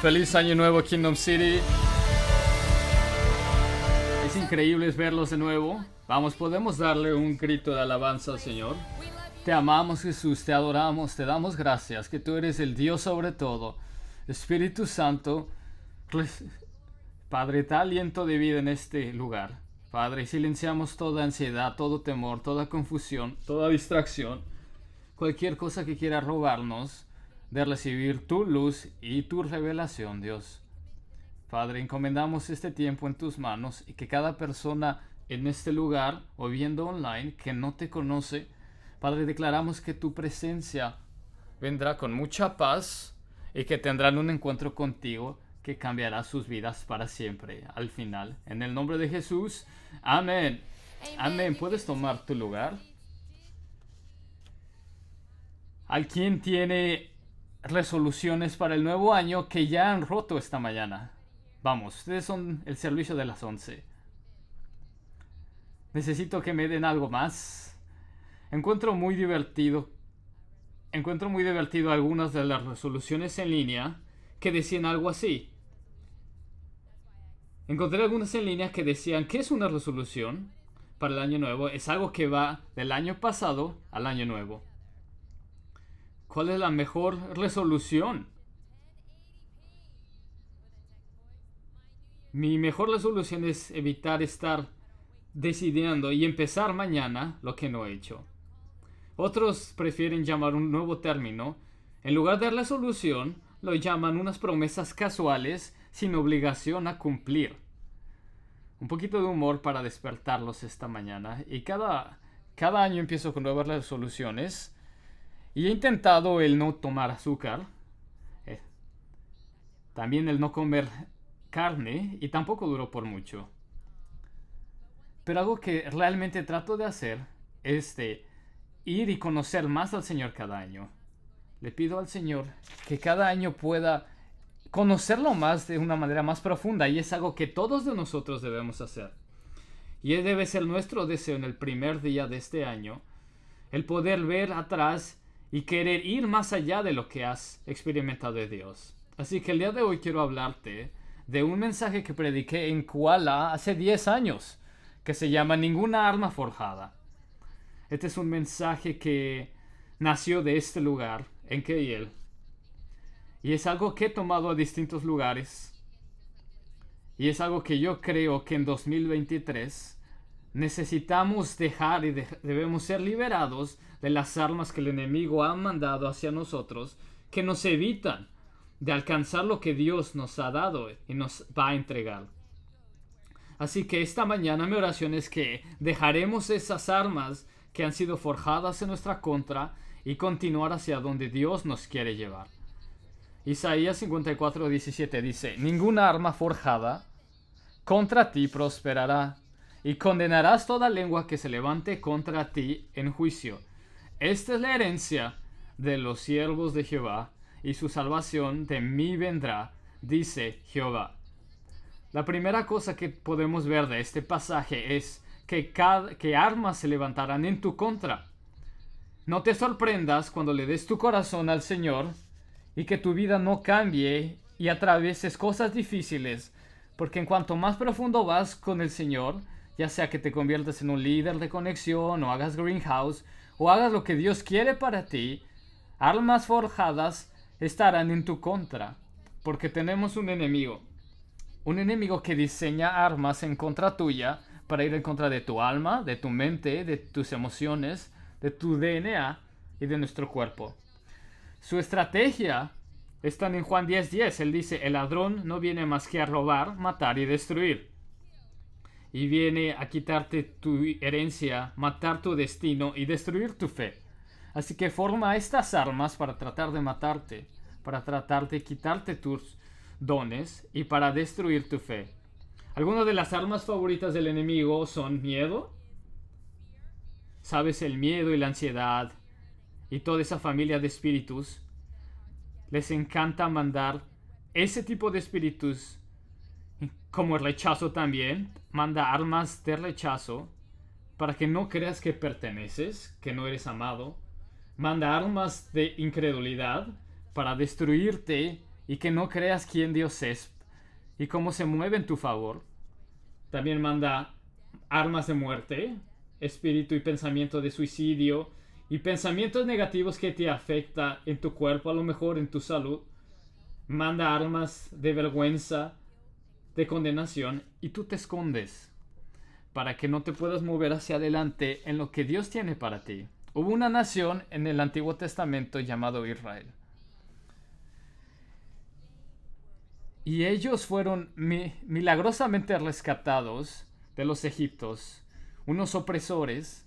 Feliz año nuevo, Kingdom City. Es increíble verlos de nuevo. Vamos, podemos darle un grito de alabanza al Señor. Te amamos, Jesús, te adoramos, te damos gracias, que tú eres el Dios sobre todo. Espíritu Santo, Padre, da aliento de vida en este lugar. Padre, silenciamos toda ansiedad, todo temor, toda confusión, toda distracción, cualquier cosa que quiera robarnos de recibir tu luz y tu revelación, Dios. Padre, encomendamos este tiempo en tus manos y que cada persona en este lugar o viendo online que no te conoce, Padre, declaramos que tu presencia vendrá con mucha paz y que tendrán un encuentro contigo que cambiará sus vidas para siempre al final. En el nombre de Jesús, amén. Amén. ¿Puedes tomar tu lugar? ¿Alguien tiene resoluciones para el nuevo año que ya han roto esta mañana? Vamos, ustedes son el servicio de las 11. Necesito que me den algo más. Encuentro muy divertido algunas de las resoluciones en línea que decían algo así. Encontré algunas en línea que decían, ¿qué es una resolución para el año nuevo? Es algo que va del año pasado al año nuevo. ¿Cuál es la mejor resolución? Mi mejor resolución es evitar estar decidiendo y empezar mañana lo que no he hecho. Otros prefieren llamar un nuevo término. En lugar de resolución, lo llaman unas promesas casuales sin obligación a cumplir. Un poquito de humor para despertarlos esta mañana. Y cada año empiezo con nuevas resoluciones. Y he intentado el no tomar azúcar. También el no comer carne. Y tampoco duró por mucho. Pero algo que realmente trato de hacer es ir y conocer más al Señor cada año. Le pido al Señor que cada año pueda conocerlo más de una manera más profunda, y es algo que todos de nosotros debemos hacer. Y debe ser nuestro deseo en el primer día de este año, el poder ver atrás y querer ir más allá de lo que has experimentado de Dios. Así que el día de hoy quiero hablarte de un mensaje que prediqué en Kuala hace 10 años, que se llama Ninguna arma forjada. Este es un mensaje que nació de este lugar, en KL. Y es algo que he tomado a distintos lugares. Y es algo que yo creo que en 2023 necesitamos dejar y debemos ser liberados de las armas que el enemigo ha mandado hacia nosotros, que nos evitan de alcanzar lo que Dios nos ha dado y nos va a entregar. Así que esta mañana mi oración es que dejaremos esas armas que han sido forjadas en nuestra contra y continuar hacia donde Dios nos quiere llevar. Isaías 54:17 dice: Ninguna arma forjada contra ti prosperará, y condenarás toda lengua que se levante contra ti en juicio. Esta es la herencia de los siervos de Jehová, y su salvación de mí vendrá, dice Jehová. La primera cosa que podemos ver de este pasaje es que armas se levantarán en tu contra. No te sorprendas cuando le des tu corazón al Señor y que tu vida no cambie y atravieses cosas difíciles, porque en cuanto más profundo vas con el Señor, ya sea que te conviertas en un líder de conexión o hagas greenhouse o hagas lo que Dios quiere para ti, armas forjadas estarán en tu contra, porque tenemos un enemigo que diseña armas en contra tuya para ir en contra de tu alma, de tu mente, de tus emociones, de tu DNA y de nuestro cuerpo. Su estrategia está en Juan 10:10. Él dice: el ladrón no viene más que a robar, matar y destruir. Y viene a quitarte tu herencia, matar tu destino y destruir tu fe. Así que forma estas armas para tratar de matarte, para tratar de quitarte tus dones y para destruir tu fe. Algunas de las armas favoritas del enemigo son miedo. ¿Sabes? El miedo y la ansiedad y toda esa familia de espíritus. Les encanta mandar ese tipo de espíritus, como el rechazo también. Manda armas de rechazo para que no creas que perteneces, que no eres amado. Manda armas de incredulidad para destruirte y que no creas quién Dios es y cómo se mueve en tu favor. También manda armas de muerte, espíritu y pensamiento de suicidio y pensamientos negativos que te afectan en tu cuerpo, a lo mejor en tu salud. Manda armas de vergüenza, de condenación, y tú te escondes para que no te puedas mover hacia adelante en lo que Dios tiene para ti. Hubo una nación en el Antiguo Testamento llamado Israel. Y ellos fueron milagrosamente rescatados de los egipcios, unos opresores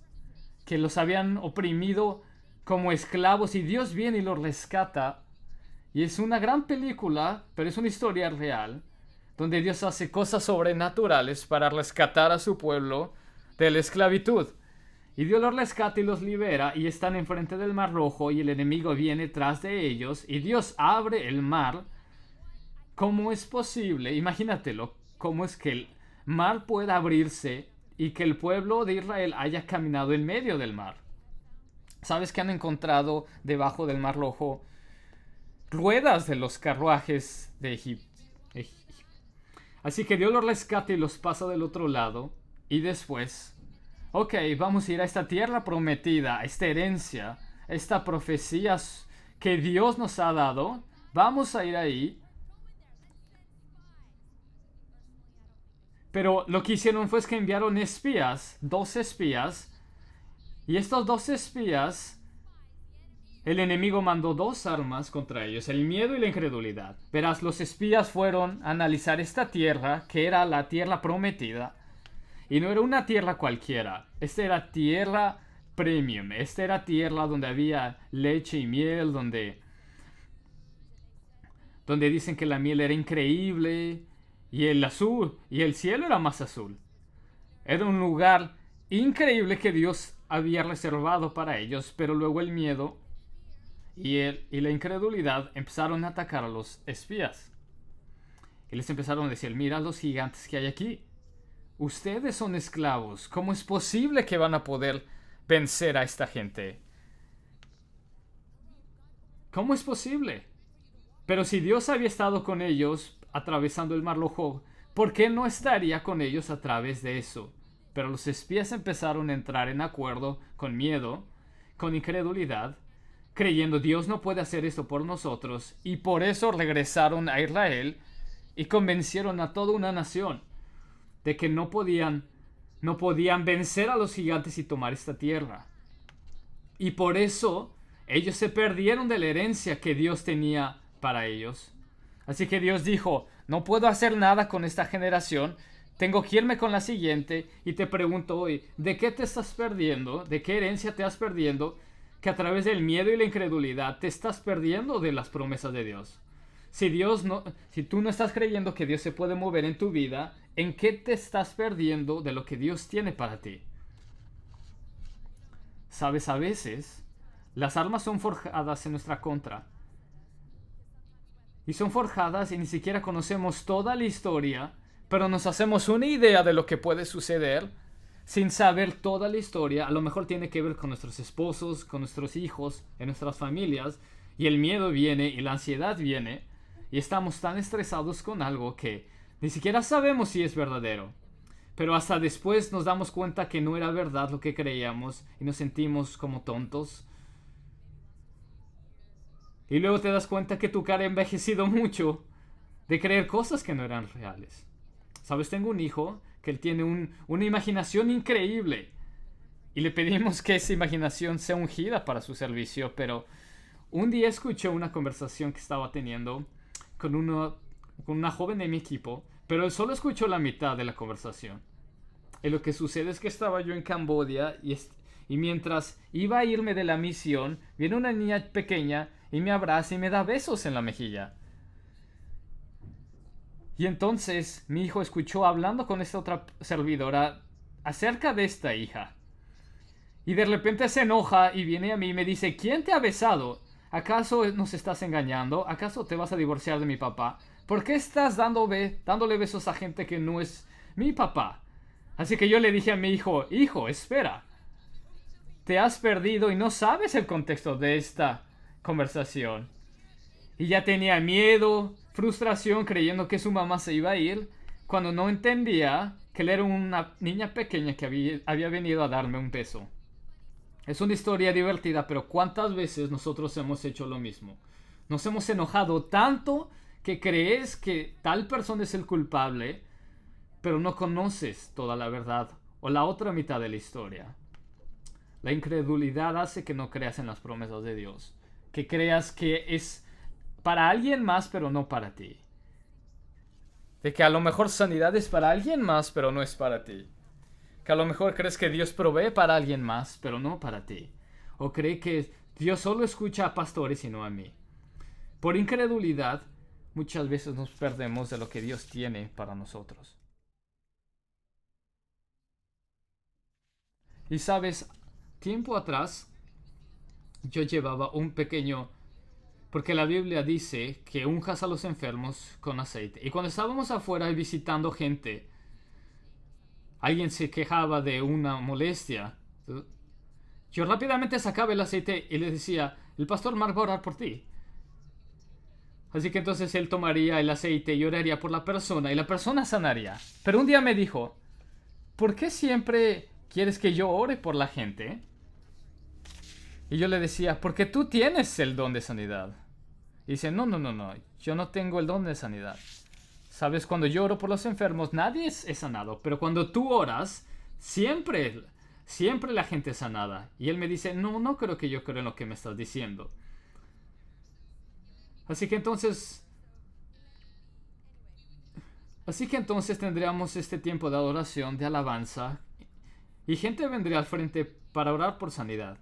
que los habían oprimido como esclavos, y Dios viene y los rescata. Y es una gran película, pero es una historia real, donde Dios hace cosas sobrenaturales para rescatar a su pueblo de la esclavitud. Y Dios los rescata y los libera, y están enfrente del Mar Rojo, y el enemigo viene tras de ellos, y Dios abre el mar. ¿Cómo es posible? Imagínatelo, cómo es que el mar pueda abrirse y que el pueblo de Israel haya caminado en medio del mar. ¿Sabes que han encontrado debajo del Mar Rojo ruedas de los carruajes de Egipto? Así que Dios los rescata y los pasa del otro lado. Y después, ok, vamos a ir a esta tierra prometida, a esta herencia, esta profecía que Dios nos ha dado. Vamos a ir ahí. Pero lo que hicieron fue que enviaron espías, 2 espías. Y estos 2 espías, el enemigo mandó 2 armas contra ellos, el miedo y la incredulidad. Verás, los espías fueron a analizar esta tierra, que era la tierra prometida. Y no era una tierra cualquiera. Esta era tierra premium. Esta era tierra donde había leche y miel, donde dicen que la miel era increíble. Y el azul, y el cielo era más azul. Era un lugar increíble que Dios había reservado para ellos, pero luego el miedo y la incredulidad empezaron a atacar a los espías. Y les empezaron a decir, mira los gigantes que hay aquí. Ustedes son esclavos. ¿Cómo es posible que van a poder vencer a esta gente? ¿Cómo es posible? Pero si Dios había estado con ellos atravesando el Mar Rojo, ¿por qué no estaría con ellos a través de eso? Pero los espías empezaron a entrar en acuerdo con miedo, con incredulidad, creyendo Dios no puede hacer esto por nosotros, y por eso regresaron a Israel y convencieron a toda una nación de que no podían vencer a los gigantes y tomar esta tierra. Y por eso ellos se perdieron de la herencia que Dios tenía para ellos. Así que Dios dijo, no puedo hacer nada con esta generación, tengo que irme con la siguiente. Y te pregunto hoy, ¿de qué te estás perdiendo? ¿De qué herencia te estás perdiendo? Que a través del miedo y la incredulidad te estás perdiendo de las promesas de Dios. Si tú no estás creyendo que Dios se puede mover en tu vida, ¿en qué te estás perdiendo de lo que Dios tiene para ti? Sabes, a veces las armas son forjadas en nuestra contra. Y son forjadas y ni siquiera conocemos toda la historia, pero nos hacemos una idea de lo que puede suceder sin saber toda la historia. A lo mejor tiene que ver con nuestros esposos, con nuestros hijos, en nuestras familias, y el miedo viene y la ansiedad viene, y estamos tan estresados con algo que ni siquiera sabemos si es verdadero. Pero hasta después nos damos cuenta que no era verdad lo que creíamos y nos sentimos como tontos. Y luego te das cuenta que tu cara ha envejecido mucho de creer cosas que no eran reales. Sabes, tengo un hijo que él tiene una imaginación increíble. Y le pedimos que esa imaginación sea ungida para su servicio. Pero un día escuché una conversación que estaba teniendo con una joven de mi equipo. Pero él solo escuchó la mitad de la conversación. Y lo que sucede es que estaba yo en Camboya y mientras iba a irme de la misión, viene una niña pequeña y me abraza y me da besos en la mejilla. Y entonces mi hijo escuchó hablando con esta otra servidora acerca de esta hija. Y de repente se enoja y viene a mí y me dice, ¿quién te ha besado? ¿Acaso nos estás engañando? ¿Acaso te vas a divorciar de mi papá? ¿Por qué estás dándole besos a gente que no es mi papá? Así que yo le dije a mi hijo, hijo, espera. Te has perdido y no sabes el contexto de esta conversación. Y ya tenía miedo, frustración, creyendo que su mamá se iba a ir, cuando no entendía que él era una niña pequeña que había venido a darme un beso. Es una historia divertida, pero ¿cuántas veces nosotros hemos hecho lo mismo? Nos hemos enojado tanto que crees que tal persona es el culpable, pero no conoces toda la verdad o la otra mitad de la historia. La incredulidad hace que no creas en las promesas de Dios, que creas que es para alguien más, pero no para ti. De que a lo mejor sanidad es para alguien más, pero no es para ti. Que a lo mejor crees que Dios provee para alguien más, pero no para ti. O cree que Dios solo escucha a pastores y no a mí. Por incredulidad, muchas veces nos perdemos de lo que Dios tiene para nosotros. Y sabes, tiempo atrás yo llevaba un pequeño... Porque la Biblia dice que unjas a los enfermos con aceite. Y cuando estábamos afuera visitando gente, alguien se quejaba de una molestia. Yo rápidamente sacaba el aceite y le decía, el pastor Mark va a orar por ti. Así que entonces él tomaría el aceite y oraría por la persona y la persona sanaría. Pero un día me dijo, ¿por qué siempre quieres que yo ore por la gente? Y yo le decía, porque tú tienes el don de sanidad. Y dice, no, yo no tengo el don de sanidad. Sabes, cuando yo oro por los enfermos, nadie es sanado. Pero cuando tú oras, siempre la gente es sanada. Y él me dice, no creo que yo creo en lo que me estás diciendo. Así que entonces tendríamos este tiempo de adoración, de alabanza. Y gente vendría al frente para orar por sanidad.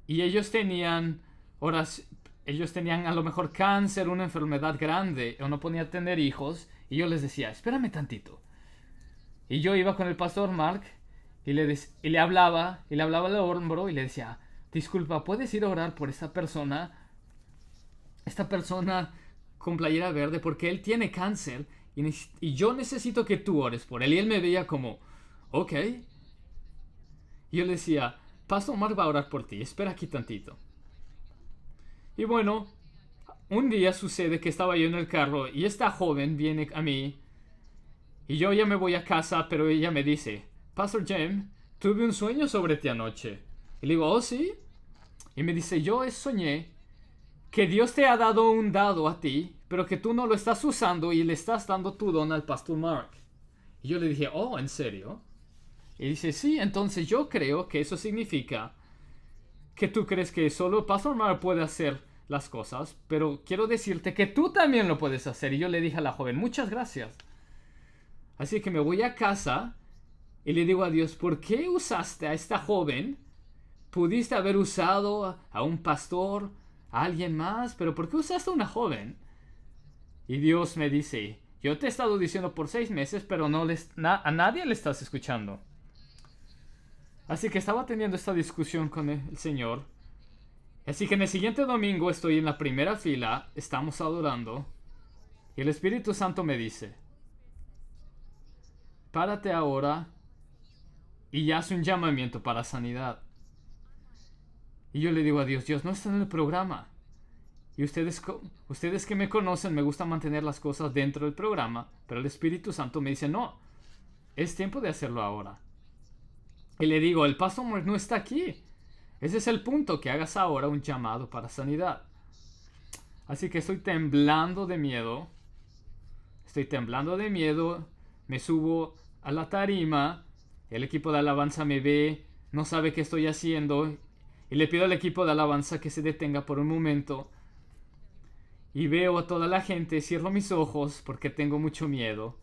Y ellos tenían a lo mejor cáncer, una enfermedad grande, o no podían tener hijos, y yo les decía, espérame tantito. Y yo iba con el pastor Mark, y le hablaba al hombro, y le decía, disculpa, ¿puedes ir a orar por esta persona con playera verde, porque él tiene cáncer, y yo necesito que tú ores por él? Y él me veía como, ok. Y yo le decía, pastor Mark va a orar por ti, espera aquí tantito. Y bueno, un día sucede que estaba yo en el carro y esta joven viene a mí y yo ya me voy a casa, pero ella me dice, Pastor Jim, tuve un sueño sobre ti anoche. Y le digo, ¿oh sí? Y me dice, yo soñé que Dios te ha dado un dado a ti, pero que tú no lo estás usando y le estás dando tu don al Pastor Mark. Y yo le dije, oh, ¿en serio? Y dice, sí, entonces yo creo que eso significa que tú crees que solo Pastor Mark puede hacer las cosas, pero quiero decirte que tú también lo puedes hacer. Y yo le dije a la joven, muchas gracias. Así que me voy a casa y le digo a Dios, ¿por qué usaste a esta joven? Pudiste haber usado a un pastor, a alguien más, pero ¿por qué usaste a una joven? Y Dios me dice, yo te he estado diciendo por 6 meses, pero a nadie le estás escuchando. Así que estaba teniendo esta discusión con el Señor. Así que en el siguiente domingo estoy en la primera fila, estamos adorando, y el Espíritu Santo me dice, párate ahora y haz un llamamiento para sanidad. Y yo le digo a Dios, Dios no está en el programa. Y ustedes que me conocen, me gusta mantener las cosas dentro del programa, pero el Espíritu Santo me dice, no, es tiempo de hacerlo ahora. Y le digo, el pastor no está aquí. Ese es el punto, que hagas ahora un llamado para sanidad. Así que estoy temblando de miedo. Me subo a la tarima. El equipo de alabanza me ve, no sabe qué estoy haciendo. Y le pido al equipo de alabanza que se detenga por un momento. Y veo a toda la gente, cierro mis ojos porque tengo mucho miedo.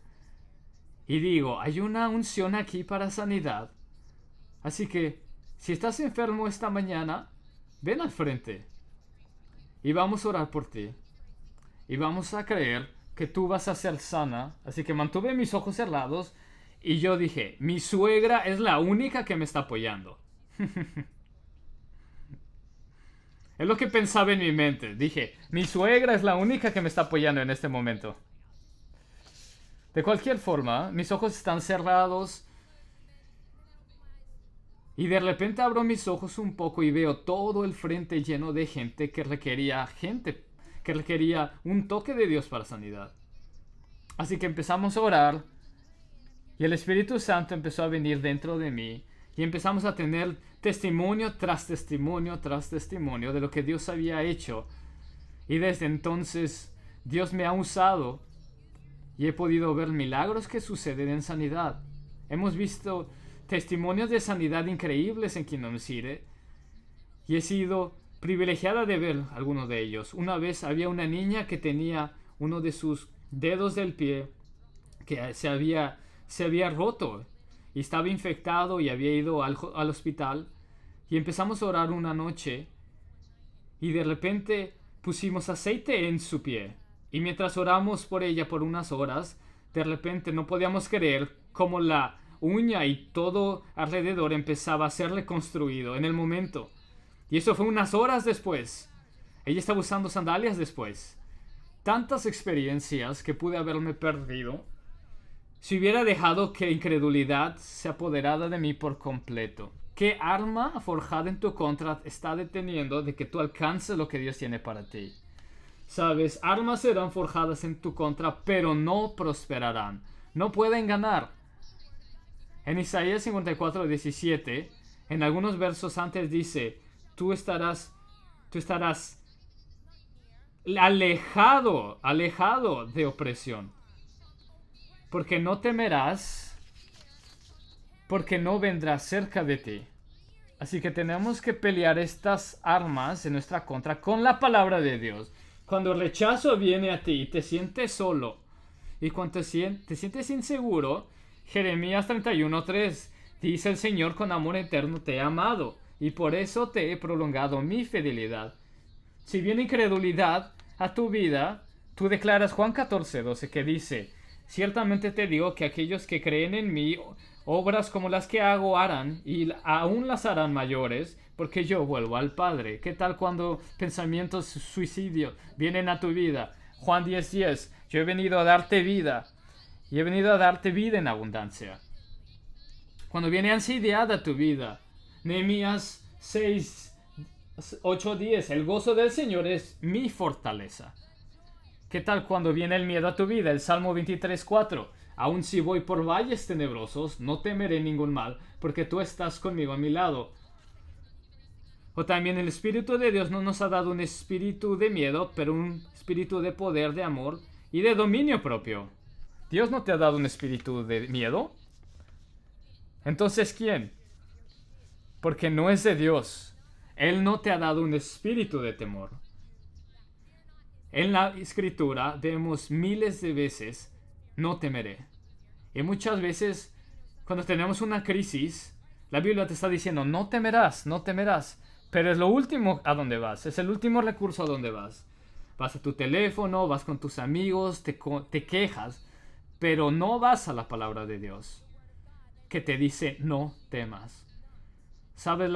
Y digo, hay una unción aquí para sanidad. Así que, si estás enfermo esta mañana, ven al frente. Y vamos a orar por ti. Y vamos a creer que tú vas a ser sana. Así que mantuve mis ojos cerrados. Y yo dije, mi suegra es la única que me está apoyando. Es lo que pensaba en mi mente. Dije, mi suegra es la única que me está apoyando en este momento. De cualquier forma, mis ojos están cerrados. Y de repente abro mis ojos un poco y veo todo el frente lleno de gente que requería un toque de Dios para sanidad. Así que empezamos a orar y el Espíritu Santo empezó a venir dentro de mí y empezamos a tener testimonio tras testimonio tras testimonio de lo que Dios había hecho. Y desde entonces Dios me ha usado y he podido ver milagros que suceden en sanidad. Hemos visto testimonios de sanidad increíbles en Kingdom City y he sido privilegiada de ver algunos de ellos. Una vez había una niña que tenía uno de sus dedos del pie que se había roto y estaba infectado y había ido al hospital, y empezamos a orar una noche y de repente pusimos aceite en su pie, y mientras oramos por ella por unas horas, de repente no podíamos creer cómo la uña y todo alrededor empezaba a ser reconstruido en el momento. Y eso fue unas horas después. Ella estaba usando sandalias después. Tantas experiencias que pude haberme perdido si hubiera dejado que incredulidad se apoderara de mí por completo. ¿Qué arma forjada en tu contra está deteniendo de que tú alcances lo que Dios tiene para ti? Sabes, armas serán forjadas en tu contra, pero no prosperarán. No pueden ganar. En Isaías 54:17, en algunos versos antes dice, tú estarás alejado de opresión. Porque no temerás, porque no vendrá cerca de ti. Así que tenemos que pelear estas armas en nuestra contra con la palabra de Dios. Cuando el rechazo viene a ti y te sientes solo, y cuando te sientes inseguro, Jeremías 31:3 dice: el Señor con amor eterno te ha amado, y por eso te he prolongado mi fidelidad. Si viene incredulidad a tu vida, tú declaras Juan 14:12, que dice: ciertamente te digo que aquellos que creen en mí, obras como las que hago harán, y aún las harán mayores, porque yo vuelvo al Padre. ¿Qué tal cuando pensamientos suicidio vienen a tu vida? Juan 10:10, yo he venido a darte vida, y he venido a darte vida en abundancia. Cuando viene ansiedad a tu vida, Nehemías 6:8-10, el gozo del Señor es mi fortaleza. ¿Qué tal cuando viene el miedo a tu vida? El Salmo 23:4, aun si voy por valles tenebrosos, no temeré ningún mal, porque tú estás conmigo a mi lado. O también el Espíritu de Dios no nos ha dado un espíritu de miedo, pero un espíritu de poder, de amor y de dominio propio. Dios no te ha dado un espíritu de miedo. Entonces, ¿quién? Porque no es de Dios. Él no te ha dado un espíritu de temor. En la Escritura vemos miles de veces, no temeré. Y muchas veces, cuando tenemos una crisis, la Biblia te está diciendo, no temerás, no temerás. Pero es lo último a donde vas, es el último recurso a donde vas. Vas a tu teléfono, vas con tus amigos, te quejas, pero no vas a la palabra de Dios, que te dice, no temas. ¿Sabes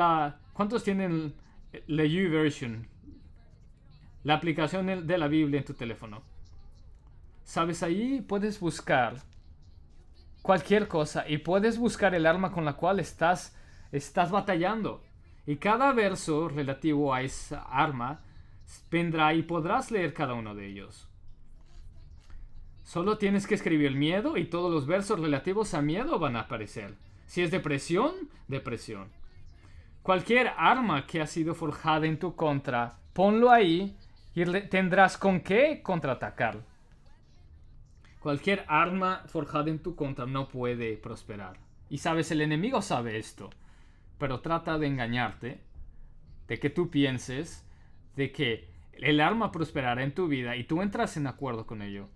cuántos tienen la YouVersion? La aplicación de la Biblia en tu teléfono. Sabes, ahí puedes buscar cualquier cosa y puedes buscar el arma con la cual estás batallando. Y cada verso relativo a esa arma vendrá y podrás leer cada uno de ellos. Solo tienes que escribir miedo y todos los versos relativos a miedo van a aparecer. Si es depresión, depresión. Cualquier arma que ha sido forjada en tu contra, ponlo ahí y tendrás con qué contraatacar. Cualquier arma forjada en tu contra no puede prosperar. Y sabes, el enemigo sabe esto, pero trata de engañarte, de que tú pienses de que el arma prosperará en tu vida y tú entras en acuerdo con ello.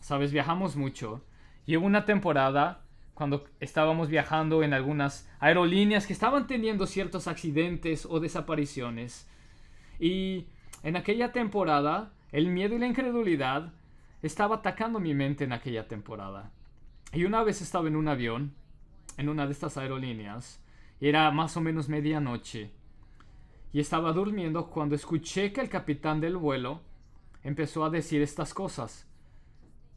Sabes, viajamos mucho y hubo una temporada cuando estábamos viajando en algunas aerolíneas que estaban teniendo ciertos accidentes o desapariciones. Y en aquella temporada, el miedo y la incredulidad estaba atacando mi mente en aquella temporada. Y una vez estaba en un avión, en una de estas aerolíneas, y era más o menos medianoche. Y estaba durmiendo cuando escuché que el capitán del vuelo empezó a decir estas cosas.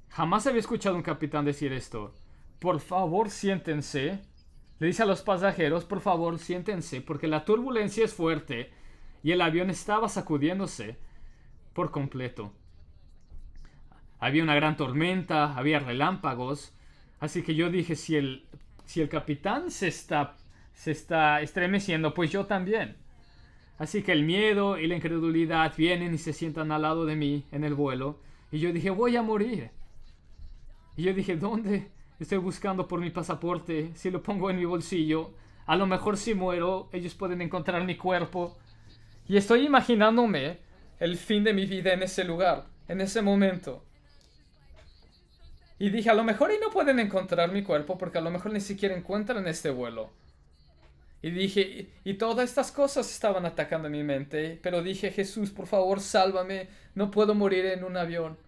Jamás había escuchado a un capitán decir esto. Por favor, siéntense. Le dice a los pasajeros, por favor, siéntense, porque la turbulencia es fuerte y el avión estaba sacudiéndose por completo. Había una gran tormenta, había relámpagos, así que yo dije, si el capitán se está estremeciendo, pues yo también. Así que el miedo y la incredulidad vienen y se sientan al lado de mí en el vuelo. Y yo dije, voy a morir. Y yo dije, ¿dónde? Estoy buscando por mi pasaporte. Si lo pongo en mi bolsillo, a lo mejor si muero, ellos pueden encontrar mi cuerpo. Y estoy imaginándome el fin de mi vida en ese lugar, en ese momento. Y dije, a lo mejor y no pueden encontrar mi cuerpo porque a lo mejor ni siquiera encuentran este vuelo. Y dije, y todas estas cosas estaban atacando mi mente, pero dije, Jesús, por favor, sálvame, no puedo morir en un avión.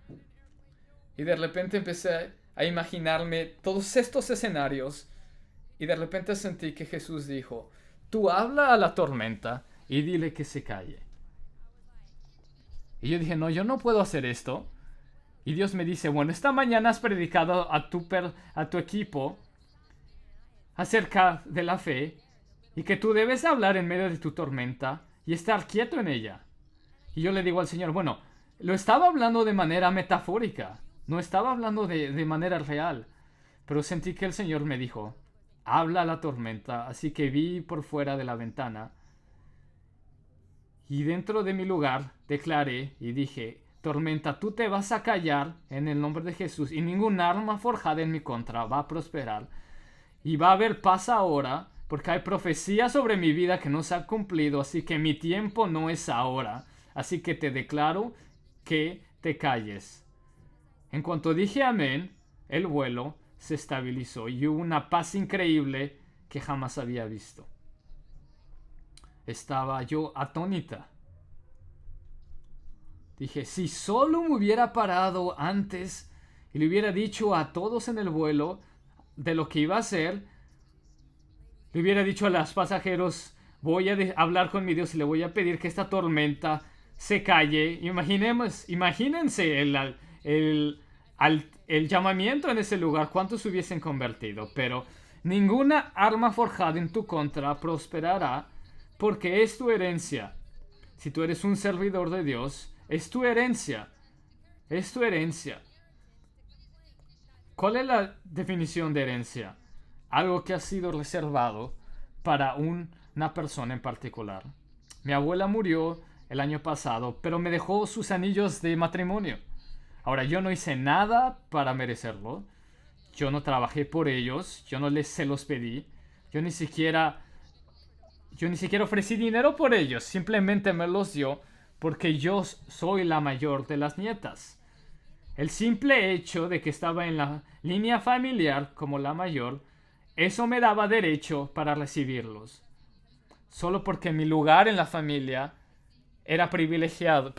Y de repente empecé a imaginarme todos estos escenarios, y de repente sentí que Jesús dijo, tú habla a la tormenta y dile que se calle. Y yo dije, no, yo no puedo hacer esto. Y Dios me dice, bueno, esta mañana has predicado a tu equipo acerca de la fe, y que tú debes hablar en medio de tu tormenta y estar quieto en ella. Y yo le digo al Señor, bueno, lo estaba hablando de manera metafórica, no estaba hablando de manera real, pero sentí que el Señor me dijo, habla a la tormenta, así que vi por fuera de la ventana y dentro de mi lugar declaré y dije, tormenta, tú te vas a callar en el nombre de Jesús y ningún arma forjada en mi contra va a prosperar y va a haber paz ahora, porque hay profecía sobre mi vida que no se ha cumplido, así que mi tiempo no es ahora. Así que te declaro que te calles. En cuanto dije amén, el vuelo se estabilizó y hubo una paz increíble que jamás había visto. Estaba yo atónita. Dije, si solo me hubiera parado antes y le hubiera dicho a todos en el vuelo de lo que iba a hacer, le hubiera dicho a los pasajeros, voy a hablar con mi Dios y le voy a pedir que esta tormenta se calle. Imagínense el llamamiento en ese lugar, cuántos se hubiesen convertido. Pero ninguna arma forjada en tu contra prosperará, porque es tu herencia. Si tú eres un servidor de Dios, es tu herencia. Es tu herencia. ¿Cuál es la definición de herencia? Algo que ha sido reservado para una persona en particular. Mi abuela murió el año pasado, pero me dejó sus anillos de matrimonio. Ahora, yo no hice nada para merecerlo. Yo no trabajé por ellos. Yo no se los pedí. Yo ni siquiera ofrecí dinero por ellos. Simplemente me los dio porque yo soy la mayor de las nietas. El simple hecho de que estaba en la línea familiar como la mayor, eso me daba derecho para recibirlos. Solo porque mi lugar en la familia era privilegiado.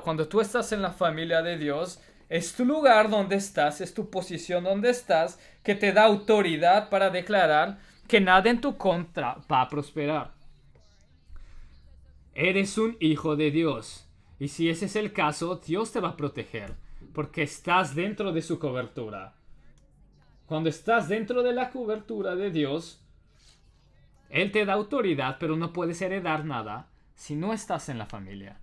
Cuando tú estás en la familia de Dios, es tu lugar donde estás, es tu posición donde estás, que te da autoridad para declarar que nada en tu contra va a prosperar. Eres un hijo de Dios. Y si ese es el caso, Dios te va a proteger, porque estás dentro de su cobertura. Cuando estás dentro de la cobertura de Dios, Él te da autoridad, pero no puedes heredar nada si no estás en la familia.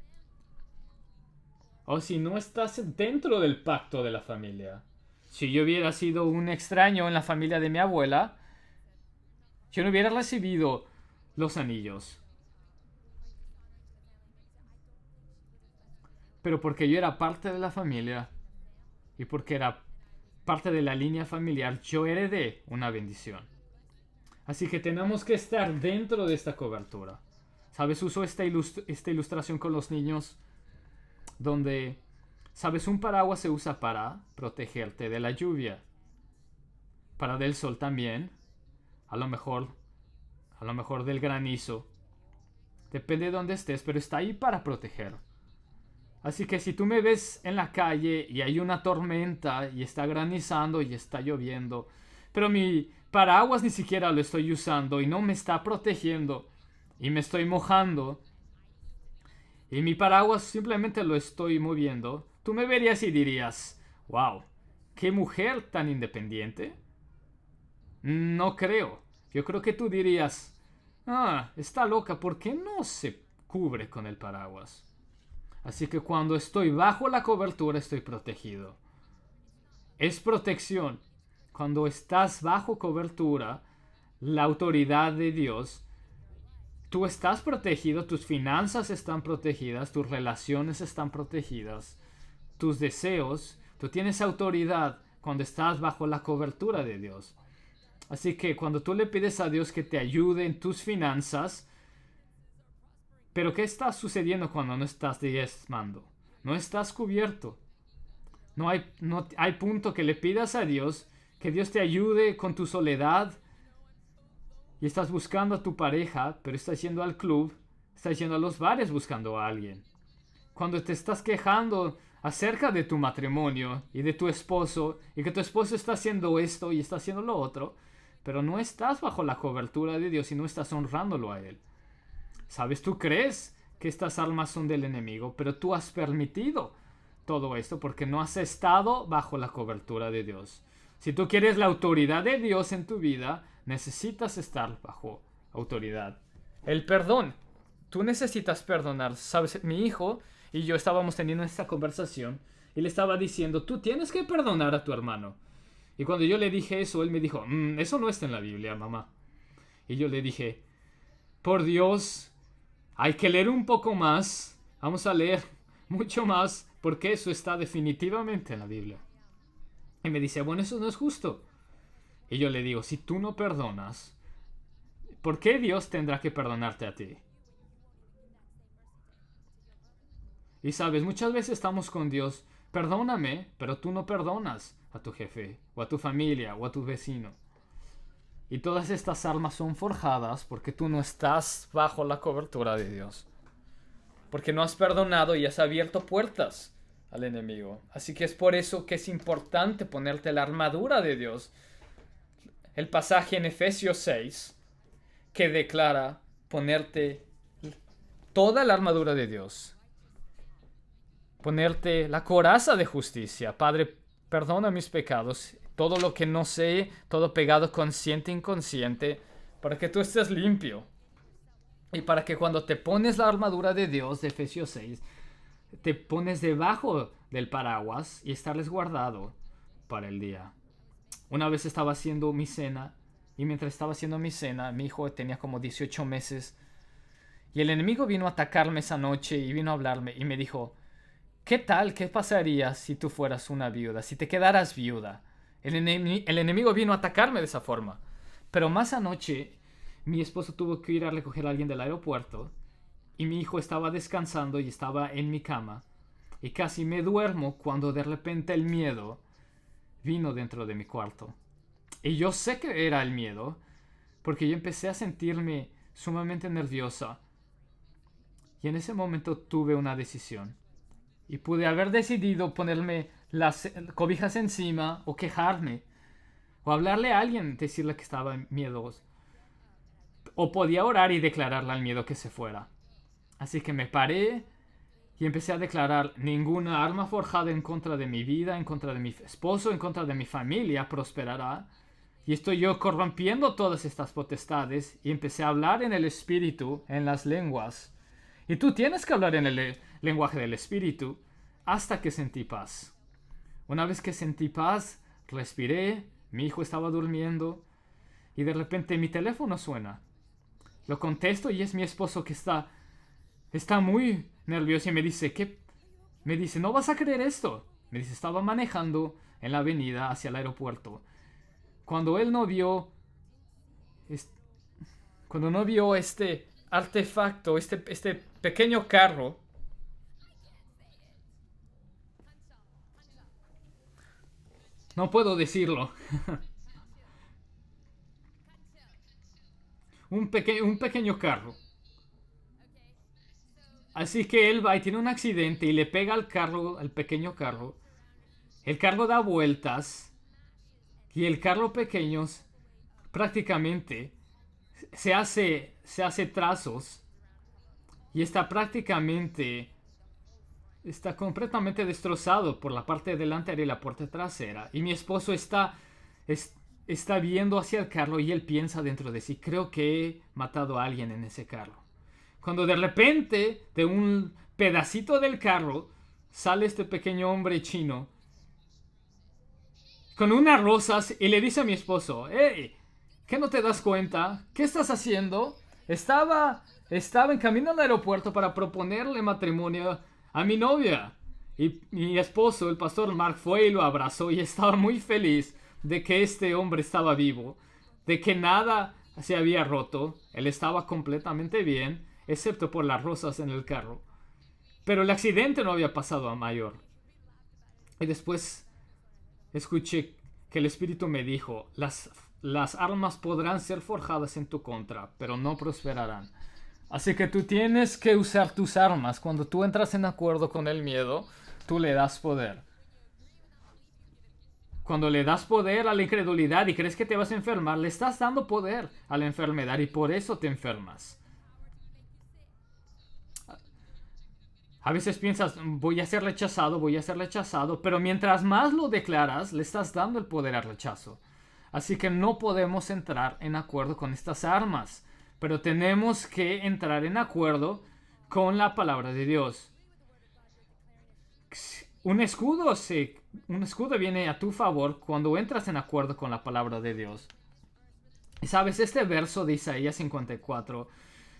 O si no estás dentro del pacto de la familia. Si yo hubiera sido un extraño en la familia de mi abuela, yo no hubiera recibido los anillos. Pero porque yo era parte de la familia y porque era parte de la línea familiar, yo heredé una bendición. Así que tenemos que estar dentro de esta cobertura. ¿Sabes? Uso esta ilustración con los niños donde, ¿sabes? Un paraguas se usa para protegerte de la lluvia, para del sol también, a lo mejor del granizo. Depende de dónde estés, pero está ahí para proteger. Así que si tú me ves en la calle y hay una tormenta y está granizando y está lloviendo, pero mi paraguas ni siquiera lo estoy usando y no me está protegiendo y me estoy mojando y mi paraguas simplemente lo estoy moviendo, tú me verías y dirías, wow, qué mujer tan independiente. No creo. yo creo que tú dirías, está loca, ¿por qué no se cubre con el paraguas? Así que cuando estoy bajo la cobertura estoy protegido. Es protección. Cuando estás bajo cobertura, la autoridad de Dios, tú estás protegido, tus finanzas están protegidas, tus relaciones están protegidas, tus deseos, tú tienes autoridad cuando estás bajo la cobertura de Dios. Así que cuando tú le pides a Dios que te ayude en tus finanzas, pero ¿qué está sucediendo cuando no estás diezmando? No estás cubierto. No hay punto que le pidas a Dios que Dios te ayude con tu soledad y estás buscando a tu pareja, pero estás yendo al club, estás yendo a los bares buscando a alguien. Cuando te estás quejando acerca de tu matrimonio y de tu esposo y que tu esposo está haciendo esto y está haciendo lo otro, pero no estás bajo la cobertura de Dios y no estás honrándolo a Él. ¿Sabes? Tú crees que estas almas son del enemigo, pero tú has permitido todo esto porque no has estado bajo la cobertura de Dios. Si tú quieres la autoridad de Dios en tu vida, necesitas estar bajo autoridad. El perdón. Tú necesitas perdonar. ¿Sabes? Mi hijo y yo estábamos teniendo esta conversación y le estaba diciendo, tú tienes que perdonar a tu hermano. Y cuando yo le dije eso, él me dijo, eso no está en la Biblia, mamá. Y yo le dije, por Dios, hay que leer un poco más. Vamos a leer mucho más porque eso está definitivamente en la Biblia. Y me dice, bueno, eso no es justo. Y yo le digo, si tú no perdonas, ¿por qué Dios tendrá que perdonarte a ti? Y sabes, muchas veces estamos con Dios, perdóname, pero tú no perdonas a tu jefe, o a tu familia, o a tu vecino. Y todas estas almas son forjadas porque tú no estás bajo la cobertura de Dios. Porque no has perdonado y has abierto puertas al enemigo. Así que es por eso que es importante ponerte la armadura de Dios. El pasaje en Efesios 6 que declara ponerte toda la armadura de Dios. Ponerte la coraza de justicia. Padre, perdona mis pecados. Todo lo que no sé, todo pecado consciente e inconsciente, para que tú estés limpio. Y para que cuando te pones la armadura de Dios, de Efesios 6, te pones debajo del paraguas y estar resguardado para el día. Una vez estaba haciendo mi cena, y mientras estaba haciendo mi cena, mi hijo tenía como 18 meses, y el enemigo vino a atacarme esa noche y vino a hablarme y me dijo, ¿qué tal? ¿Qué pasaría si tú fueras una viuda? Si te quedaras viuda. El enemigo vino a atacarme de esa forma. Pero más anoche, mi esposo tuvo que ir a recoger a alguien del aeropuerto y mi hijo estaba descansando y estaba en mi cama. Y casi me duermo cuando de repente el miedo vino dentro de mi cuarto. Y yo sé que era el miedo porque yo empecé a sentirme sumamente nerviosa. Y en ese momento tuve una decisión. Y pude haber decidido ponerme las cobijas encima o quejarme. O hablarle a alguien, decirle que estaba miedoso. O podía orar y declararle al miedo que se fuera. Así que me paré y empecé a declarar, ninguna arma forjada en contra de mi vida, en contra de mi esposo, en contra de mi familia prosperará. Y estoy yo corrompiendo todas estas potestades y empecé a hablar en el espíritu, en las lenguas. Y tú tienes que hablar en el lenguaje del espíritu hasta que sentí paz. Una vez que sentí paz, respiré, mi hijo estaba durmiendo y de repente mi teléfono suena. Lo contesto y es mi esposo que está muy nervioso y me dice, ¿qué? Me dice, no vas a creer esto. Me dice, estaba manejando en la avenida hacia el aeropuerto. Cuando él no vio este artefacto, este pequeño carro, no puedo decirlo. un pequeño carro. Así que él va y tiene un accidente y le pega al carro, al pequeño carro. El carro da vueltas y el carro pequeño prácticamente se hace trazos y está completamente destrozado por la parte delantera y la parte trasera. Y mi esposo está está viendo hacia el carro y él piensa dentro de sí, creo que he matado a alguien en ese carro. Cuando de repente, de un pedacito del carro, sale este pequeño hombre chino con unas rosas y le dice a mi esposo, hey, ¿qué no te das cuenta? ¿Qué estás haciendo? Estaba en camino al aeropuerto para proponerle matrimonio a mi novia. Y mi esposo, el pastor Mark, fue y lo abrazó y estaba muy feliz de que este hombre estaba vivo, de que nada se había roto, él estaba completamente bien, excepto por las rosas en el carro. Pero el accidente no había pasado a mayor. Y después escuché que el Espíritu me dijo, las armas podrán ser forjadas en tu contra, pero no prosperarán. Así que tú tienes que usar tus armas. Cuando tú entras en acuerdo con el miedo, tú le das poder. Cuando le das poder a la incredulidad y crees que te vas a enfermar, le estás dando poder a la enfermedad y por eso te enfermas. A veces piensas, voy a ser rechazado, pero mientras más lo declaras, le estás dando el poder al rechazo. Así que no podemos entrar en acuerdo con estas armas, pero tenemos que entrar en acuerdo con la palabra de Dios. Un escudo viene a tu favor cuando entras en acuerdo con la palabra de Dios. Y sabes, este verso de Isaías 54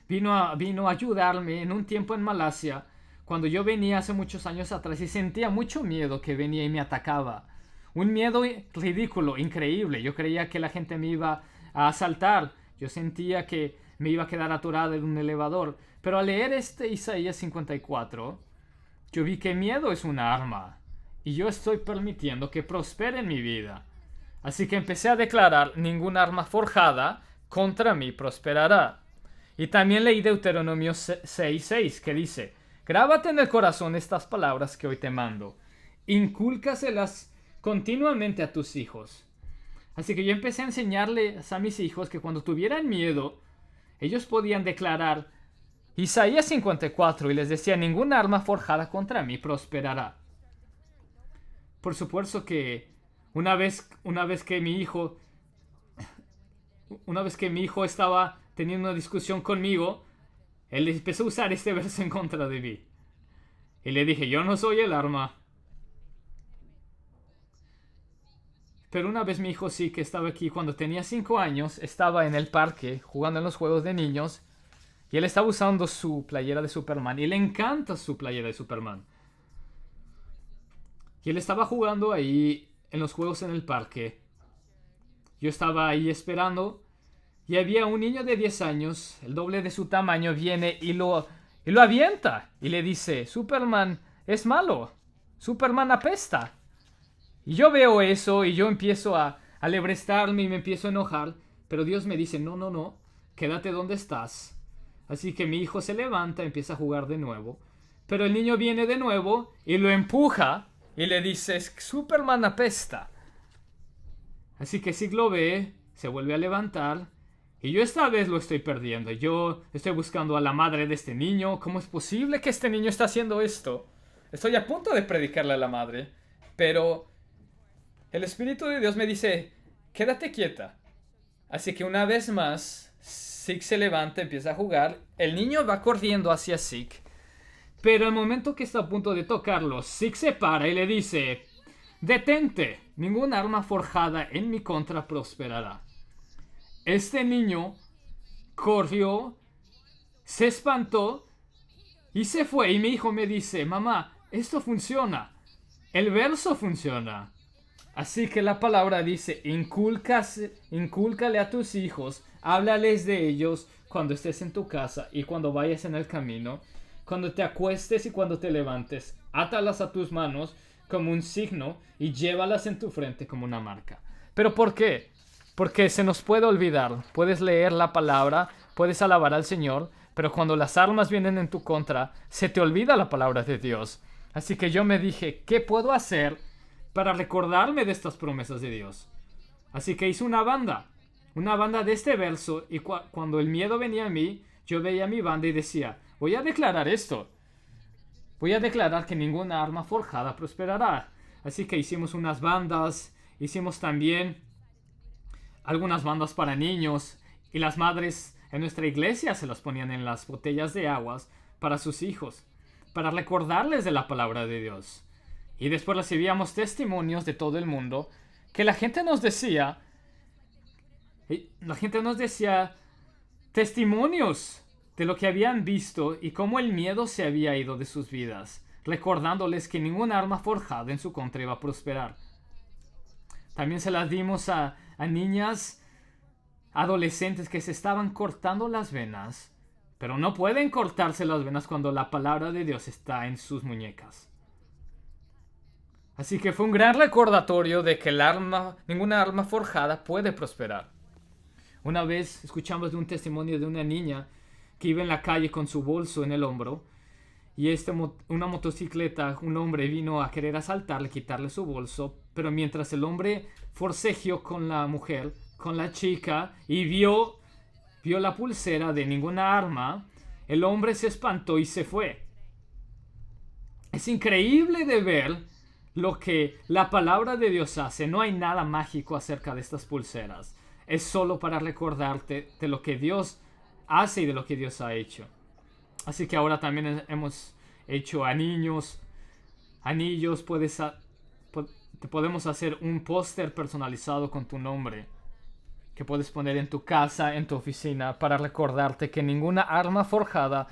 vino a ayudarme en un tiempo en Malasia, cuando yo venía hace muchos años atrás y sentía mucho miedo que venía y me atacaba. Un miedo ridículo, increíble. Yo creía que la gente me iba a asaltar. Yo sentía que me iba a quedar atorado en un elevador. Pero al leer este Isaías 54, yo vi que miedo es una arma. Y yo estoy permitiendo que prospere en mi vida. Así que empecé a declarar, ninguna arma forjada contra mí prosperará. Y también leí Deuteronomio 6:6, que dice, grábate en el corazón estas palabras que hoy te mando. Incúlcaselas continuamente a tus hijos. Así que yo empecé a enseñarles a mis hijos que cuando tuvieran miedo, ellos podían declarar Isaías 54 y les decía, ninguna arma forjada contra mí prosperará. Por supuesto que una vez que mi hijo estaba teniendo una discusión conmigo, él empezó a usar este verso en contra de mí. Y le dije, yo no soy el arma. Pero una vez mi hijo sí que estaba aquí, cuando tenía 5 años, estaba en el parque jugando en los juegos de niños y él estaba usando su playera de Superman y le encanta su playera de Superman. Y él estaba jugando ahí en los juegos en el parque. Yo estaba ahí esperando y había un niño de 10 años, el doble de su tamaño, viene y lo avienta y le dice, Superman es malo, Superman apesta. Y yo veo eso y yo empiezo a alebrestarme y me empiezo a enojar. Pero Dios me dice, no, quédate donde estás. Así que mi hijo se levanta, empieza a jugar de nuevo. Pero el niño viene de nuevo y lo empuja y le dice, Superman apesta. Así que Sig lo ve, se vuelve a levantar. Y yo esta vez lo estoy perdiendo. Yo estoy buscando a la madre de este niño. ¿Cómo es posible que este niño está haciendo esto? Estoy a punto de predicarle a la madre. Pero el Espíritu de Dios me dice, quédate quieta. Así que una vez más, Sig se levanta, empieza a jugar. El niño va corriendo hacia Sig. Pero al momento que está a punto de tocarlo, Sig se para y le dice, detente, ninguna arma forjada en mi contra prosperará. Este niño corrió, se espantó y se fue. Y mi hijo me dice, mamá, esto funciona. El verso funciona. Así que la palabra dice, incúlcale a tus hijos, háblales de ellos cuando estés en tu casa y cuando vayas en el camino, cuando te acuestes y cuando te levantes, átalas a tus manos como un signo y llévalas en tu frente como una marca. ¿Pero por qué? Porque se nos puede olvidar. Puedes leer la palabra, puedes alabar al Señor, pero cuando las armas vienen en tu contra, se te olvida la palabra de Dios. Así que yo me dije, ¿qué puedo hacer para recordarme de estas promesas de Dios? Así que hice una banda de este verso, y cuando el miedo venía a mí, yo veía mi banda y decía, voy a declarar esto. Voy a declarar que ninguna arma forjada prosperará. Así que hicimos unas bandas, hicimos también algunas bandas para niños, y las madres en nuestra iglesia se las ponían en las botellas de aguas para sus hijos, para recordarles de la palabra de Dios. Y después recibíamos testimonios de todo el mundo que la gente nos decía testimonios de lo que habían visto y cómo el miedo se había ido de sus vidas, recordándoles que ningún arma forjada en su contra iba a prosperar. También se las dimos a niñas adolescentes que se estaban cortando las venas, pero no pueden cortarse las venas cuando la palabra de Dios está en sus muñecas. Así que fue un gran recordatorio de que ninguna arma forjada puede prosperar. Una vez escuchamos de un testimonio de una niña que iba en la calle con su bolso en el hombro, y una motocicleta, un hombre vino a querer asaltarle, quitarle su bolso, pero mientras el hombre forcejeó con la mujer, con la chica, y vio la pulsera de ninguna arma, el hombre se espantó y se fue. Es increíble de ver lo que la palabra de Dios hace. No hay nada mágico acerca de estas pulseras. Es solo para recordarte de lo que Dios hace y de lo que Dios ha hecho. Así que ahora también hemos hecho anillos. Te podemos hacer un póster personalizado con tu nombre que puedes poner en tu casa, en tu oficina, para recordarte que ninguna arma forjada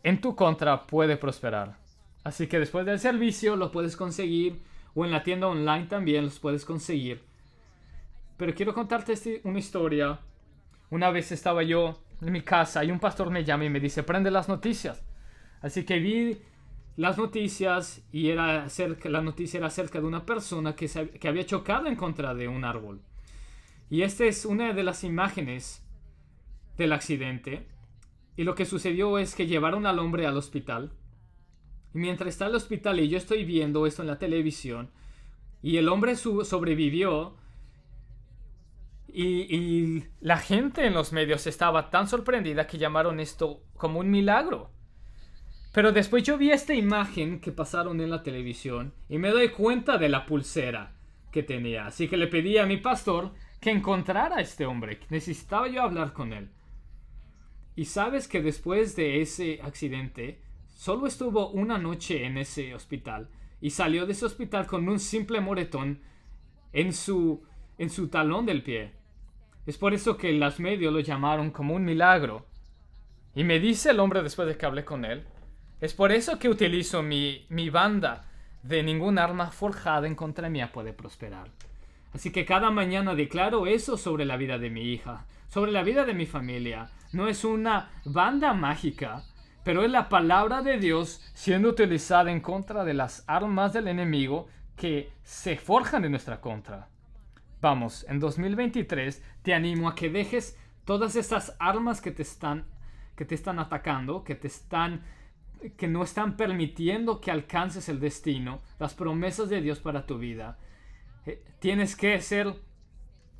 en tu contra puede prosperar. Así que después del servicio lo puedes conseguir, o en la tienda online también los puedes conseguir. Pero quiero contarte una historia. Una vez estaba yo en mi casa y un pastor me llama y me dice: prende las noticias. Así que vi las noticias y la noticia era acerca de una persona que había chocado en contra de un árbol. Y esta es una de las imágenes del accidente. Y lo que sucedió es que llevaron al hombre al hospital. Y mientras está en el hospital y yo estoy viendo esto en la televisión, y el hombre sobrevivió, y la gente en los medios estaba tan sorprendida que llamaron esto como un milagro. Pero después yo vi esta imagen que pasaron en la televisión y me doy cuenta de la pulsera que tenía. Así que le pedí a mi pastor que encontrara a este hombre. Necesitaba yo hablar con él. Y sabes que después de ese accidente solo estuvo una noche en ese hospital y salió de ese hospital con un simple moretón en su talón del pie. Es por eso que los medios lo llamaron como un milagro. Y me dice el hombre después de que hablé con él: es por eso que utilizo mi banda de ningún arma forjada en contra mía puede prosperar. Así que cada mañana declaro eso sobre la vida de mi hija, sobre la vida de mi familia. No es una banda mágica, pero es la palabra de Dios siendo utilizada en contra de las armas del enemigo que se forjan en nuestra contra. Vamos, en 2023 te animo a que dejes todas esas armas que te están atacando, que no están permitiendo que alcances el destino, las promesas de Dios para tu vida. Tienes que ser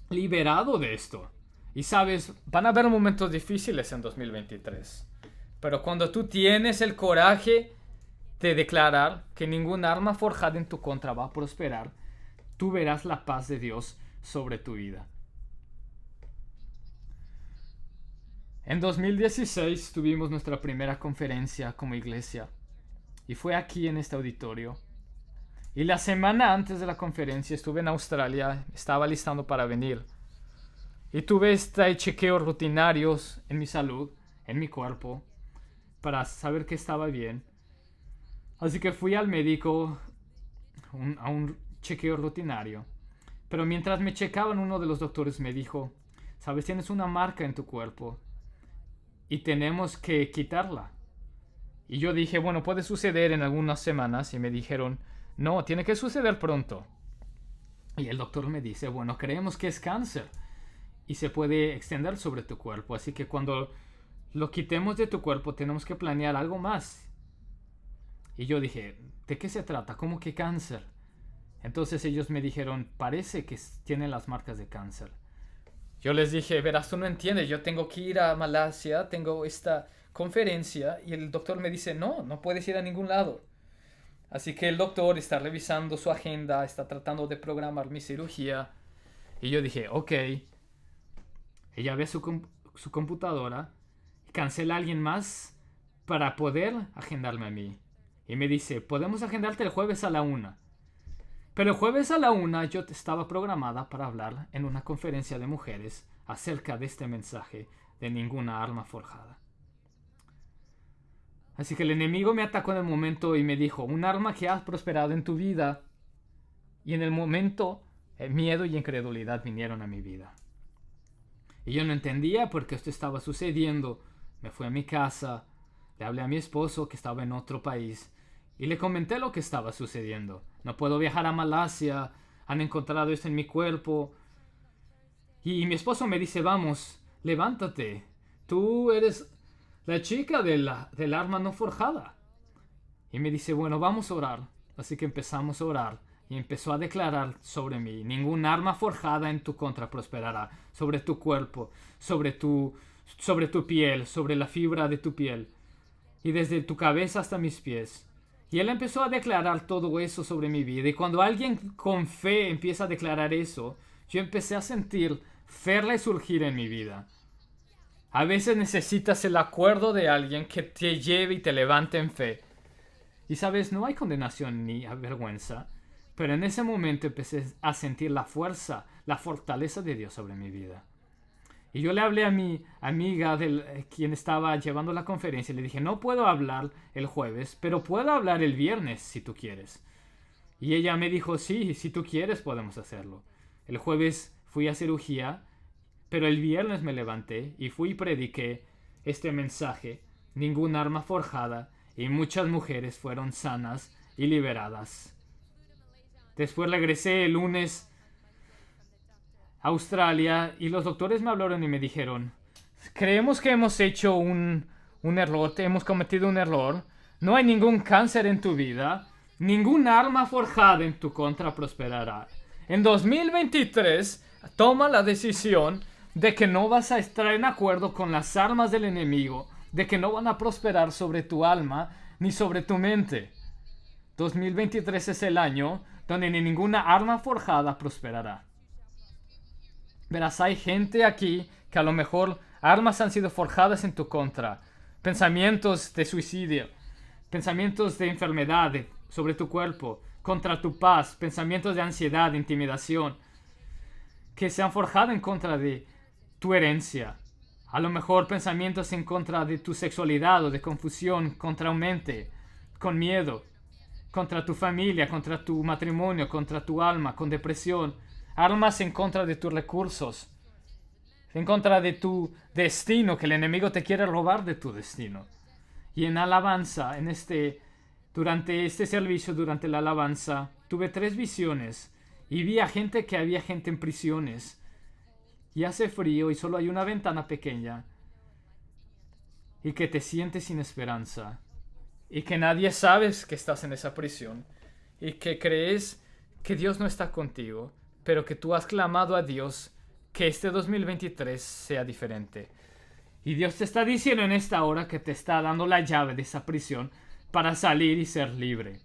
liberado de esto. Y sabes, van a haber momentos difíciles en 2023. Pero cuando tú tienes el coraje de declarar que ningún arma forjada en tu contra va a prosperar, tú verás la paz de Dios sobre tu vida. En 2016 tuvimos nuestra primera conferencia como iglesia y fue aquí en este auditorio. Y la semana antes de la conferencia estuve en Australia, estaba listando para venir. Y tuve este chequeo rutinarios en mi salud, en mi cuerpo, para saber que estaba bien. Así que fui al médico a un chequeo rutinario. Pero mientras me checaban, uno de los doctores me dijo: sabes, tienes una marca en tu cuerpo y tenemos que quitarla. Y yo dije, bueno, puede suceder en algunas semanas. Y me dijeron, no, tiene que suceder pronto. Y el doctor me dice, bueno, creemos que es cáncer y se puede extender sobre tu cuerpo. Así que cuando lo quitemos de tu cuerpo tenemos que planear algo más. Y yo dije, ¿de qué se trata? ¿Cómo que cáncer? Entonces ellos me dijeron, parece que tienen las marcas de cáncer. Yo les dije, verás, tú no entiendes, yo tengo que ir a Malasia, tengo esta conferencia, y el doctor me dice, no puedes ir a ningún lado. Así que el doctor está revisando su agenda, está tratando de programar mi cirugía, Y yo dije, ok. Ella ve su computadora, cancela a alguien más para poder agendarme a mí. Y me dice, podemos agendarte el jueves a la 1. Pero el jueves a la 1 yo estaba programada para hablar en una conferencia de mujeres acerca de este mensaje de ninguna arma forjada. Así que el enemigo me atacó en el momento y me dijo, un arma que ha prosperado en tu vida. Y en el momento, miedo y incredulidad vinieron a mi vida. Y yo no entendía por qué esto estaba sucediendo. Me fui a mi casa, le hablé a mi esposo que estaba en otro país y le comenté lo que estaba sucediendo. No puedo viajar a Malasia, han encontrado esto en mi cuerpo. Y mi esposo me dice, vamos, levántate, tú eres la chica del arma no forjada. Y me dice, bueno, vamos a orar. Así que empezamos a orar y empezó a declarar sobre mí, ningún arma forjada en tu contra prosperará, sobre tu cuerpo, sobre tu piel, sobre la fibra de tu piel, y desde tu cabeza hasta mis pies. Y él empezó a declarar todo eso sobre mi vida. Y cuando alguien con fe empieza a declarar eso, yo empecé a sentir fe resurgir en mi vida. A veces necesitas el acuerdo de alguien que te lleve y te levante en fe. Y sabes, no hay condenación ni vergüenza, pero en ese momento empecé a sentir la fuerza, la fortaleza de Dios sobre mi vida. Y yo le hablé a mi amiga, quien estaba llevando la conferencia, y le dije, no puedo hablar el jueves, pero puedo hablar el viernes si tú quieres. Y ella me dijo, sí, si tú quieres podemos hacerlo. El jueves fui a cirugía, pero el viernes me levanté y fui y prediqué este mensaje, ningún arma forjada, y muchas mujeres fueron sanas y liberadas. Después regresé el lunes a Australia y los doctores me hablaron y me dijeron, creemos que hemos hecho un error, hemos cometido un error, no hay ningún cáncer en tu vida, ningún arma forjada en tu contra prosperará. En 2023 toma la decisión de que no vas a estar en acuerdo con las armas del enemigo, de que no van a prosperar sobre tu alma ni sobre tu mente. 2023 es el año donde ni ninguna arma forjada prosperará. Verás, hay gente aquí que a lo mejor armas han sido forjadas en tu contra. Pensamientos de suicidio, pensamientos de enfermedad sobre tu cuerpo, contra tu paz, pensamientos de ansiedad, de intimidación, que se han forjado en contra de tu herencia. A lo mejor pensamientos en contra de tu sexualidad o de confusión, contra tu mente, con miedo, contra tu familia, contra tu matrimonio, contra tu alma, con depresión. Armas en contra de tus recursos, en contra de tu destino, que el enemigo te quiere robar de tu destino. Y en alabanza, durante este servicio, durante la alabanza, tuve 3 visiones y vi a gente que había gente en prisiones. Y hace frío y solo hay una ventana pequeña. Y que te sientes sin esperanza. Y que nadie sabe que estás en esa prisión. Y que crees que Dios no está contigo, pero que tú has clamado a Dios que este 2023 sea diferente. Y Dios te está diciendo en esta hora que te está dando la llave de esa prisión para salir y ser libre.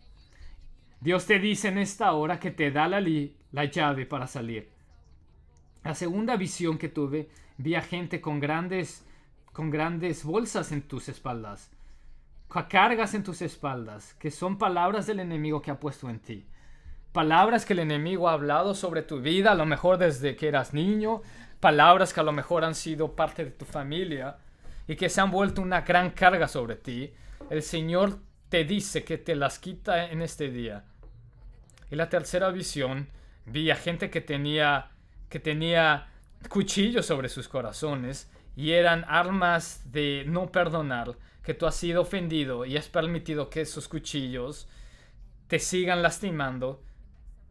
Dios te dice en esta hora que te da la llave para salir. La segunda visión que tuve, vi a gente con grandes bolsas en tus espaldas, cargas en tus espaldas, que son palabras del enemigo que ha puesto en ti. Palabras que el enemigo ha hablado sobre tu vida, a lo mejor desde que eras niño, palabras que a lo mejor han sido parte de tu familia y que se han vuelto una gran carga sobre ti. El Señor te dice que te las quita en este día. Y la tercera visión, vi a gente que tenía cuchillos sobre sus corazones y eran armas de no perdonar, que tú has sido ofendido y has permitido que esos cuchillos te sigan lastimando.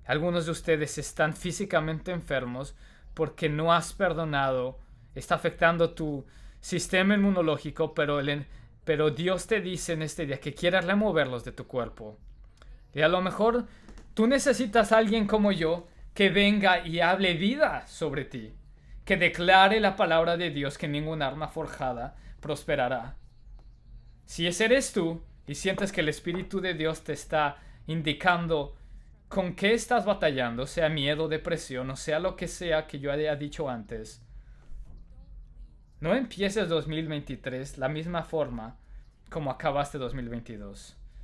Algunos de ustedes están físicamente enfermos porque no has perdonado. Está afectando tu sistema inmunológico, pero Dios te dice en este día que quieres removerlos de tu cuerpo. Y a lo mejor tú necesitas a alguien como yo que venga y hable vida sobre ti, que declare la palabra de Dios que ningún arma forjada prosperará. Si ese eres tú y sientes que el Espíritu de Dios te está indicando con qué estás batallando, sea miedo, depresión o sea lo que sea que yo haya dicho antes, no empieces 2023 la misma forma como acabaste 2022.